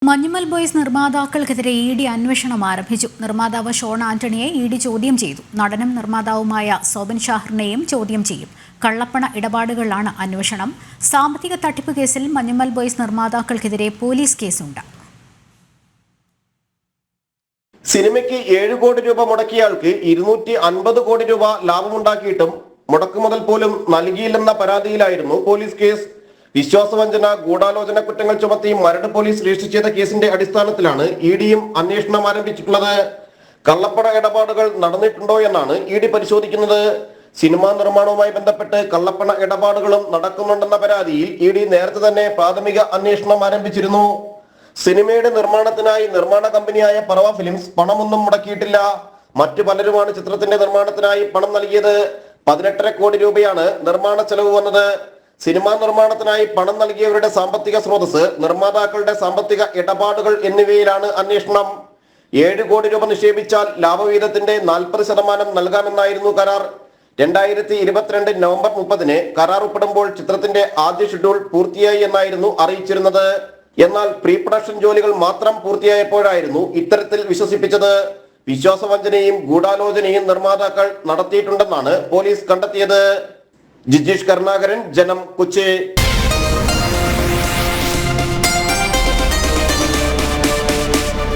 Manjummel boys നിർമ്മാതാക്കൾക്കെതിരെ ED അന്വേഷണം ആരംഭിച്ചു. നിർമ്മാതാവ് ഷോൺ ആന്റണിയെ ED ചോദ്യം ചെയ്തു. നടനും നിർമ്മാതാവുമായ സോബൻ ഷാഹിറിനെയും ചോദ്യം ചെയ്യും. കള്ളപ്പണ ഇടപാടുകളിലാണ് അന്വേഷണം. സാമ്പത്തിക തട്ടിപ്പ് കേസിൽ മഞ്ഞുമൽ ബോയ്സ് നിർമ്മാതാക്കൾക്കെതിരെ പോലീസ് കേസുണ്ട്. സിനിമയ്ക്ക് 7 കോടി രൂപ മുടക്കിയയാൾക്ക് 250 കോടി രൂപ ലാഭമുണ്ടാക്കിയിട്ടും മുടക്കുമുതൽ പോലും നൽകിയില്ലെന്ന പരാതിയിലായിരുന്നു പോലീസ് കേസ്. വിശ്വാസവഞ്ചന, ഗൂഢാലോചന കുറ്റങ്ങൾ ചുമത്തി മരട് പോലീസ് രജിസ്റ്റർ ചെയ്ത കേസിന്റെ അടിസ്ഥാനത്തിലാണ് EDയും അന്വേഷണം ആരംഭിച്ചിട്ടുള്ളത്. കള്ളപ്പണ ഇടപാടുകൾ നടന്നിട്ടുണ്ടോ എന്നാണ് ED പരിശോധിക്കുന്നത്. സിനിമാ നിർമ്മാണവുമായി ബന്ധപ്പെട്ട് കള്ളപ്പണ ഇടപാടുകളും നടക്കുന്നുണ്ടെന്ന പരാതിയിൽ ED നേരത്തെ തന്നെ പ്രാഥമിക അന്വേഷണം ആരംഭിച്ചിരുന്നു. സിനിമയുടെ നിർമ്മാണത്തിനായി നിർമ്മാണ കമ്പനിയായ പറവ ഫിലിംസ് പണമൊന്നും മുടക്കിയിട്ടില്ല. മറ്റു പലരുമാണ് ചിത്രത്തിന്റെ നിർമ്മാണത്തിനായി പണം നൽകിയത്. 18.5 കോടി രൂപയാണ് നിർമ്മാണ ചെലവ് വന്നത്. സിനിമാ നിർമ്മാണത്തിനായി പണം നൽകിയവരുടെ സാമ്പത്തിക സ്രോതസ്, നിർമ്മാതാക്കളുടെ സാമ്പത്തിക ഇടപാടുകൾ എന്നിവയിലാണ് അന്വേഷണം. 7 കോടി രൂപ നിക്ഷേപിച്ചാൽ ലാഭവിഹിതത്തിന്റെ 40% നൽകാമെന്നായിരുന്നു കരാർ. 2022 നവംബർ 30 കരാർ ഒപ്പിടുമ്പോൾ ചിത്രത്തിന്റെ ആദ്യ ഷെഡ്യൂൾ പൂർത്തിയായി എന്നായിരുന്നു അറിയിച്ചിരുന്നത്. എന്നാൽ പ്രീ പ്രൊഡക്ഷൻ ജോലികൾ മാത്രം പൂർത്തിയായപ്പോഴായിരുന്നു ഇത്തരത്തിൽ വിശ്വസിപ്പിച്ചത്. വിശ്വാസവഞ്ചനയും ഗൂഢാലോചനയും നിർമ്മാതാക്കൾ നടത്തിയിട്ടുണ്ടെന്നാണ് പോലീസ് കണ്ടെത്തിയത്. ജിജീഷ് കരുണാകരൻ, ജനം, കൊച്ചി.